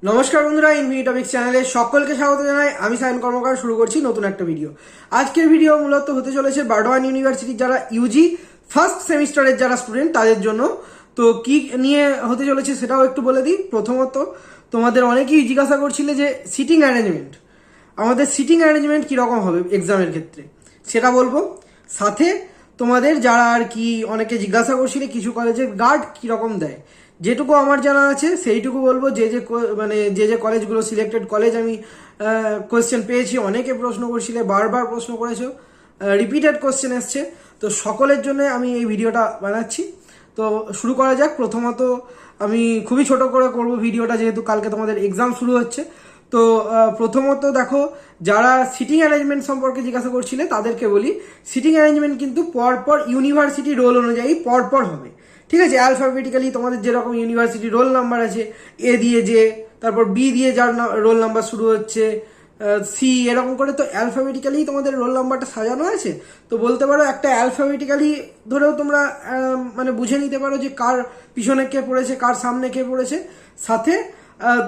নমস্কার বন্ধুরা, ইনফিনিটপিক্স চ্যানেলে সকলকে স্বাগত জানাই। আমি সায়ন কর্মকার শুরু করছি নতুন একটা ভিডিও। আজকের ভিডিও মূলত হতে চলেছে বার্ডওয়ান ইউনিভার্সিটির যারা ইউজি ফার্স্ট সেমিস্টারের যারা স্টুডেন্ট তাদের জন্য। তো কি নিয়ে হতে চলেছে সেটাও একটু বলে দিই। প্রথমত, তোমাদের অনেকেই জিজ্ঞাসা করছিলে যে সিটিং অ্যারেঞ্জমেন্ট, আমাদের সিটিং অ্যারেঞ্জমেন্ট কীরকম হবে এক্সামের ক্ষেত্রে সেটা বলবো। সাথে তোমাদের যারা আর কি অনেকে জিজ্ঞাসা করছিলে কিছু কলেজের গার্ড কীরকম দেয়, যেটুকু আমার জানা আছে সেইটুকু বলবো। যে কলেজগুলো সিলেক্টেড কলেজ আমি কোয়েশ্চেন পেয়েছি, অনেকে প্রশ্ন করছিলে, বারবার প্রশ্ন করেছো, রিপিটেড কোয়েশ্চেন এসছে, তো সকলের জন্য আমি এই ভিডিওটা বানাচ্ছি। তো শুরু করা যাক। প্রথমত আমি খুবই ছোট করে করব ভিডিওটা, যেহেতু কালকে তোমাদের এক্সাম শুরু হচ্ছে। তো প্রথমত দেখো, যারা সিটিং অ্যারেঞ্জমেন্ট সম্পর্কে জিজ্ঞাসা করছিলে তাদেরকে বলি, সিটিং অ্যারেঞ্জমেন্ট কিন্তু পরপর ইউনিভার্সিটি রোল অনুযায়ী পরপর হবে, ঠিক আছে? অ্যালফাবেটিক্যালি তোমাদের যেরকম ইউনিভার্সিটি রোল নাম্বার আছে, এ দিয়ে যে, তারপর বি দিয়ে যার রোল নাম্বার শুরু হচ্ছে, সি, এরকম করে তো অ্যালফাবেটিক্যালি তোমাদের রোল নাম্বারটা সাজানো আছে। তো বলতে পারো একটা অ্যালফাবেটিক্যালি ধরেও তোমরা মানে বুঝে নিতে পারো যে কার পিছনে কে পড়েছে, কার সামনে কে পড়েছে। সাথে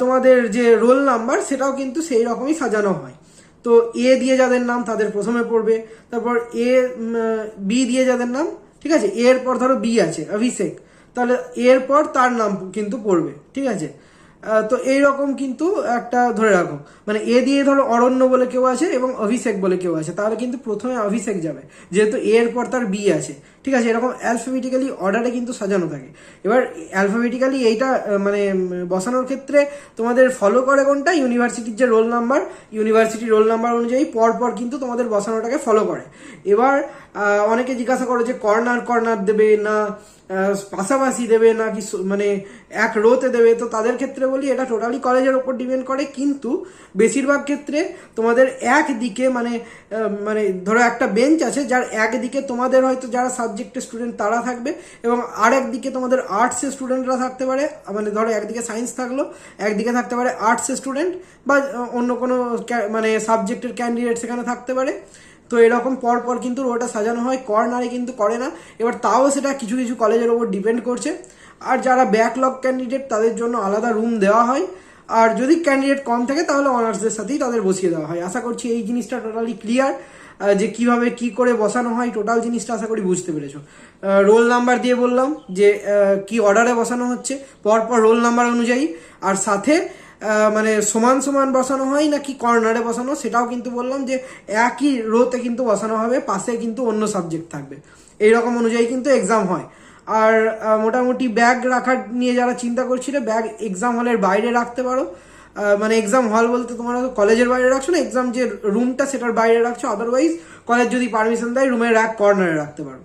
তোমাদের যে রোল নাম্বার সেটাও কিন্তু সেই রকমই সাজানো হয়। তো এ দিয়ে যাদের নাম তাদের প্রথমে পড়বে, তারপর বি দিয়ে যাদের নাম, ঠিক আছে, এর পর ধরো বি আছে অভিষেক, তাহলে এর পর তার নাম কিন্তু পড়বে, ঠিক আছে? তো এইরকম কিন্তু একটা ধরে রাখো, মানে এ দিয়ে ধরো অরণ্য বলে কেউ আছে এবং অভিষেক বলে কেউ আছে, তাহলে কিন্তু প্রথমে অভিষেক যাবে, যেহেতু এর পর তার বি আছে, ঠিক আছে? এরকম অ্যালফাবেটিক্যালি অর্ডারে কিন্তু সাজানো থাকে। এবার অ্যালফাবেটিক্যালি এইটা মানে বসানোর ক্ষেত্রে তোমাদের ফলো করে কোনটা, ইউনিভার্সিটির যে রোল নাম্বার, ইউনিভার্সিটির রোল নাম্বার অনুযায়ী পরপর কিন্তু তোমাদের বসানোটাকে ফলো করে। এবার অনেকে জিজ্ঞাসা করে যে কর্নার কর্নার দেবে না পাশাপাশি দেবে না কি মানে এক রোতে দেবে। তো তাদের ক্ষেত্রে বলি এটা টোটালি কলেজের ওপর ডিপেন্ড করে, কিন্তু বেশিরভাগ ক্ষেত্রে তোমাদের একদিকে মানে মানে ধরো একটা বেঞ্চ আছে যার একদিকে তোমাদের হয়তো যারা সাবজেক্টের স্টুডেন্ট তারা থাকবে এবং আর একদিকে তোমাদের আর্টসের স্টুডেন্টরা থাকতে পারে। মানে ধরো একদিকে সায়েন্স থাকলো, একদিকে থাকতে পারে আর্টসের স্টুডেন্ট বা অন্য কোনো মানে সাবজেক্টের ক্যান্ডিডেট সেখানে থাকতে পারে। তো এরকম পরপর কিন্তু রোটা সাজানো হয়, কর্নারে কিন্তু করে না। এবার তাও সেটা কিছু কিছু কলেজের ওপর ডিপেন্ড করছে। আর যারা ব্যাকলগ ক্যান্ডিডেট তাদের জন্য আলাদা রুম দেওয়া হয়, আর যদি ক্যান্ডিডেট কম থাকে তাহলে অনার্সদের সাথেই তাদের বসিয়ে দেওয়া হয়। আশা করছি এই জিনিসটা টোটালি ক্লিয়ার, যে কিভাবে কি করে বসানো হয় টোটাল জিনিসটা আশা করি বুঝতে পেরেছো। রোল নাম্বার দিয়ে বললাম যে কি অর্ডারে বসানো হচ্ছে, পরপর রোল নাম্বার অনুযায়ী। আর সাথে মানে সমান সমান বসানো হয় নাকি কর্নারে বসানো সেটাও কিন্তু বললাম, যে একই রোতে কিন্তু বসানো হবে, পাশে কিন্তু অন্য সাবজেক্ট থাকবে, এইরকম অনুযায়ী কিন্তু এক্সাম হয়। আর মোটামুটি ব্যাগ রাখার নিয়ে যারা চিন্তা করছিলে, ব্যাগ এক্সাম হলের বাইরে রাখতে পারো। মানে এক্সাম হল বলতে তোমরা কলেজের বাইরে রাখছো না, এক্সাম যে রুমটা সেটার বাইরে রাখছো। আদারওয়াইজ কলেজ যদি পারমিশন দেয় রুমের এক কর্নারে রাখতে পারো।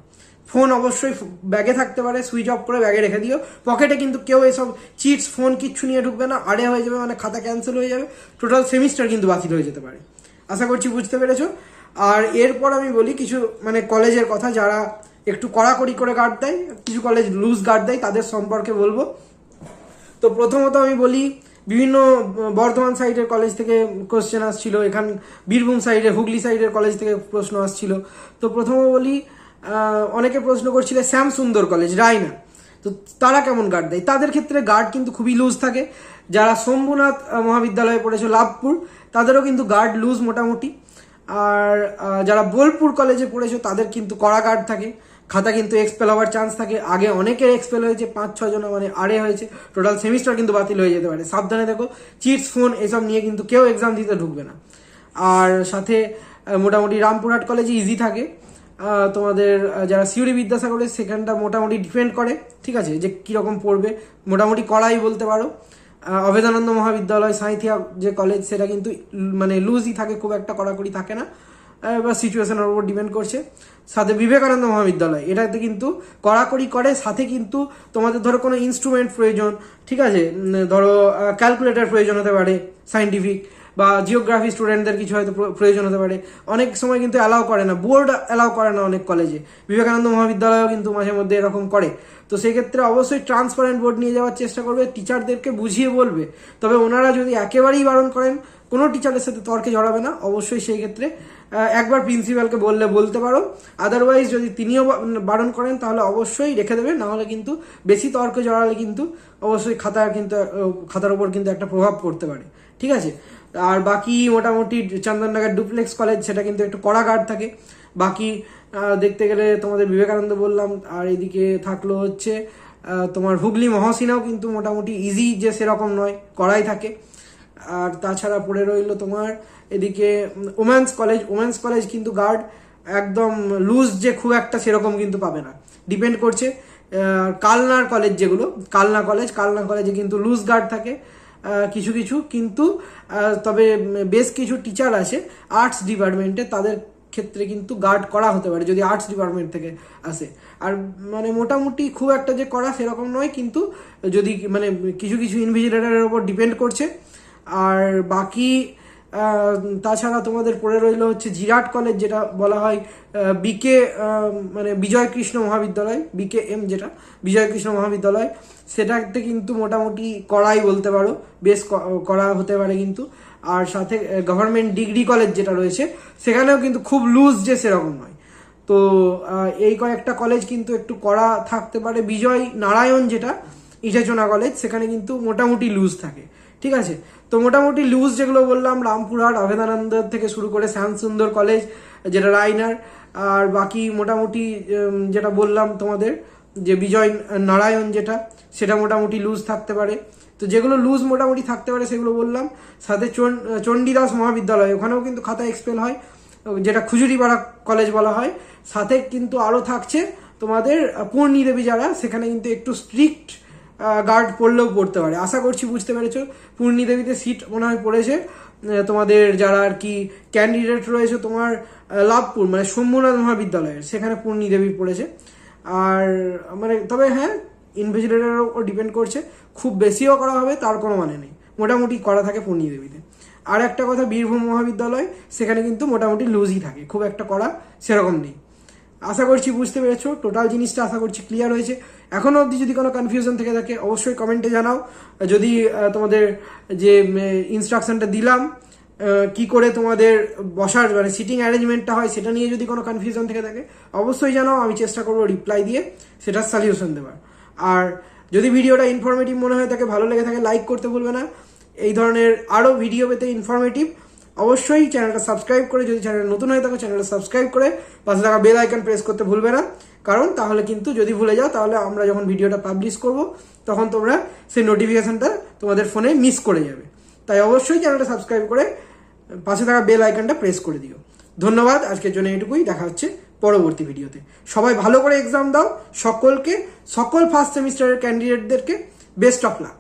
ফোন অবশ্যই ব্যাগে থাকতে পারে, সুইচ অফ করে ব্যাগে রেখে দিও। পকেটে কিন্তু কেউ এসব চিটস ফোন কিচ্ছু নিয়ে ঢুকবে না, আড়ে হয়ে যাবে, মানে খাতা ক্যান্সেল হয়ে যাবে, টোটাল সেমিস্টার কিন্তু বাতিল হয়ে যেতে পারে। আশা করছি বুঝতে পেরেছো। আর এরপর আমি বলি কিছু মানে কলেজের কথা যারা একটু কড়াকড়ি করে গার্ড দেয়, কিছু কলেজ লুজ গার্ড দেয়, তাদের সম্পর্কে বলবো। তো প্রথমত আমি বলি, বিভিন্ন বর্ধমান সাইডের কলেজ থেকে কোশ্চেন আসছিল, এখান বীরভূম সাইডের হুগলি সাইডের কলেজ থেকে প্রশ্ন আসছিল। তো প্রথমে বলি, অনেকে প্রশ্ন করছিল শ্যাম সুন্দর কলেজ রায়না, তো তারা কেমন গার্ড দেয়? তাদের ক্ষেত্রে গার্ড কিন্তু খুবই লুজ থাকে। যারা শম্ভুনাথ মহাবিদ্যালয়ে পড়েছো লাভপুর, তাদেরও কিন্তু গার্ড লুজ মোটামুটি। আর যারা বোলপুর কলেজে পড়েছো তাদের কিন্তু কড়া গার্ড থাকে, খাতা কিন্তু এক্সপেল হওয়ার চান্স থাকে। আগে অনেকের এক্সপেল হয়েছে, 5-6 জন মানে আরে হয়েছে, টোটাল সেমিস্টার কিন্তু বাতিল হয়ে যেতে পারে। সাবধানে দেখো, চিটস ফোন এসব নিয়ে কিন্তু কেউ এক্সাম দিতে ঢুকবে না। আর সাথে মোটামুটি রামপুরহাট কলেজে ইজি থাকে। তোমাদের যারা সিউড়ি বিদ্যাসাগরের সেখানটা মোটামুটি ডিপেন্ড করে, ঠিক আছে, যে কীরকম পড়বে, মোটামুটি কড়াই বলতে পারো। অভেদানন্দ মহাবিদ্যালয় সাঁইথিয়া যে কলেজ সেটা কিন্তু মানে লুজই থাকে, খুব একটা কড়াকড়ি থাকে না, বা সিচুয়েশনের উপর ডিপেন্ড করছে। সাথে বিবেকানন্দ মহাবিদ্যালয়, এটাতে কিন্তু কড়াকড়ি করে, সাথে কিন্তু তোমাদের ধরো কোনো ইনস্ট্রুমেন্ট প্রয়োজন, ঠিক আছে, ধরো ক্যালকুলেটর প্রয়োজন হতে পারে সায়েন্টিফিক, বা জিওগ্রাফি স্টুডেন্টদের কিছু হয়তো প্রয়োজন হতে পারে, অনেক সময় কিন্তু অ্যালাউ করে না, বোর্ড অ্যালাউ করে না অনেক কলেজে। বিবেকানন্দ মহাবিদ্যালয়ও কিন্তু মাঝে মধ্যে এরকম করে। তো সেক্ষেত্রে অবশ্যই ট্রান্সপারেন্ট বোর্ড নিয়ে যাওয়ার চেষ্টা করবে, টিচারদেরকে বুঝিয়ে বলবে। তবে ওনারা যদি একেবারেই বারণ করেন, কোনো টিচারের সাথে তর্কে জড়াবে না। অবশ্যই সেই ক্ষেত্রে একবার প্রিন্সিপালকে বলতে পারো, আদারওয়াইজ যদি তিনিও বারণ করেন তাহলে অবশ্যই রেখে দেবে, নাহলে কিন্তু বেশি তর্কে জড়ালে কিন্তু অবশ্যই খাতার উপর কিন্তু একটা প্রভাব পড়তে পারে, ঠিক আছে। আর বাকি মোটামুটি চন্দননগর ডুপ্লেক্স কলেজ সেটা কিন্তু একটু কড়া গার্ড থাকে। বাকি দেখতে গেলে তোমাদের বিবেকানন্দ বললাম, আর এদিকে থাকলো হচ্ছে তোমার হুগলি মহসিনাও কিন্তু মোটামুটি ইজি যে সেরকম নয়, কড়াই থাকে। আর তাছাড়া পড়ে রইলো তোমার এদিকে ওমেন্স কলেজ কিন্তু গার্ড একদম লুজ যে খুব একটা সেরকম কিন্তু পাবে না, ডিপেন্ড করছে। কালনার কলেজ যেগুলো, কালনা কলেজে কিন্তু লুজ গার্ড থাকে কিছু কিছু, কিন্তু তবে বেশ কিছু টিচার আছে আর্টস ডিপার্টমেন্টে, তাদের ক্ষেত্রে কিন্তু গার্ড করা হতে পারে যদি আর্টস ডিপার্টমেন্ট থেকে আসে। আর মানে মোটামুটি খুব একটা যে করা সেরকম নয়, কিন্তু যদি মানে কিছু কিছু ইনভিজিলেটরের ওপর ডিপেন্ড করছে। আর বাকি তাছাড়া তোমাদের পড়ে রইল হচ্ছে জিরাট কলেজ, যেটা বলা হয় বিকে মানে বিজয় কৃষ্ণ মহাবিদ্যালয়, BKM যেটা বিজয় কৃষ্ণ মহাবিদ্যালয়, সেটাতে কিন্তু মোটামুটি কড়াই বলতে পারো, বেশ কড়া হতে পারে কিন্তু। আর সাথে গভর্নমেন্ট ডিগ্রি কলেজ যেটা রয়েছে সেখানেও কিন্তু খুব লুজ যে সেরকম নয়। তো এই কয়েকটা কলেজ কিন্তু একটু কড়া থাকতে পারে। বিজয় নারায়ণ যেটা ইটেচোনা কলেজ, সেখানে কিন্তু মোটামুটি লুজ থাকে, ঠিক আছে। তো মোটামুটি লুজ যেগুলো বললাম, রামপুরহাট অভেদানন্দ থেকে শুরু করে শ্যামসুন্দর কলেজ যেটা রায়নার, আর বাকি মোটামুটি যেটা বললাম তোমাদের যে বিজয় নারায়ণ যেটা, সেটা মোটামুটি লুজ থাকতে পারে। তো যেগুলো লুজ মোটামুটি থাকতে পারে সেগুলো বললাম। সাথে চণ্ডীদাস মহাবিদ্যালয়, ওখানেও কিন্তু খাতা এক্সপেল হয়, যেটা খুজুরিপাড়া কলেজ বলা হয়। সাথে কিন্তু আরও থাকছে তোমাদের পূর্ণী দেবী যারা, সেখানে কিন্তু একটু স্ট্রিক্ট গার্ড পড়লেও পড়তে পারে। আশা করছি বুঝতে পেরেছো। পূর্ণী দেবীতে সিট মনে হয় পড়েছে তোমাদের যারা আর কি ক্যান্ডিডেট রয়েছে তোমার লাভপুর মানে শম্ভুনাথ মহাবিদ্যালয়ের, সেখানে পূর্ণী দেবীর পড়েছে। আর মানে তবে হ্যাঁ, ইনভিজিলেটরের উপর ডিপেন্ড করছে, খুব বেশিও করা হবে তার কোনো মানে নেই, মোটামুটি করা থাকে পূর্ণী দেবীতে। আর একটা কথা, বীরভূম মহাবিদ্যালয়, সেখানে কিন্তু মোটামুটি লুজই থাকে, খুব একটা করা সেরকম নেই। আশা করছি বুঝতে পেরেছো, টোটাল জিনিসটা আশা করছি ক্লিয়ার হয়েছে। এখনও অবধি যদি কোনো কনফিউশন থেকে থাকে অবশ্যই কমেন্টে জানাও। যদি তোমাদের যে ইনস্ট্রাকশনটা দিলাম কি করে তোমাদের বসার মানে সিটিং অ্যারেঞ্জমেন্টটা হয়, সেটা নিয়ে যদি কোনো কনফিউশন থেকে থাকে অবশ্যই জানাও, আমি চেষ্টা করবো রিপ্লাই দিয়ে সেটার সলিউশন দেওয়ার। আর যদি ভিডিওটা ইনফরমেটিভ মনে হয় থাকে, ভালো লেগে থাকে, লাইক করতে ভুলবে না। এই ধরনের আরও ভিডিও পেতে ইনফরমেটিভ অবশ্যই চ্যানেলটা সাবস্ক্রাইব করে, যদি চ্যানেল নতুন হয়ে থাকে চ্যানেলটা সাবস্ক্রাইব করে পাশে থাকা বেল আইকন প্রেস করতে ভুলবে না, কারণ তাহলে কিন্তু যদি ভুলে যাও তাহলে আমরা যখন ভিডিওটা পাবলিশ করব তখন তোমরা সেই নোটিফিকেশনটা তোমাদের ফোনে মিস করে যাবে। তাই অবশ্যই চ্যানেলটা সাবস্ক্রাইব করে পাশে থাকা বেল আইকনটা প্রেস করে দিও। ধন্যবাদ, আজকের জন্য এটুকুই। দেখা হচ্ছে পরবর্তী ভিডিওতে। সবাই ভালো করে এক্সাম দাও। সকল ফার্স্ট সেমিস্টারের ক্যান্ডিডেটদেরকে বেস্ট অফ লাক।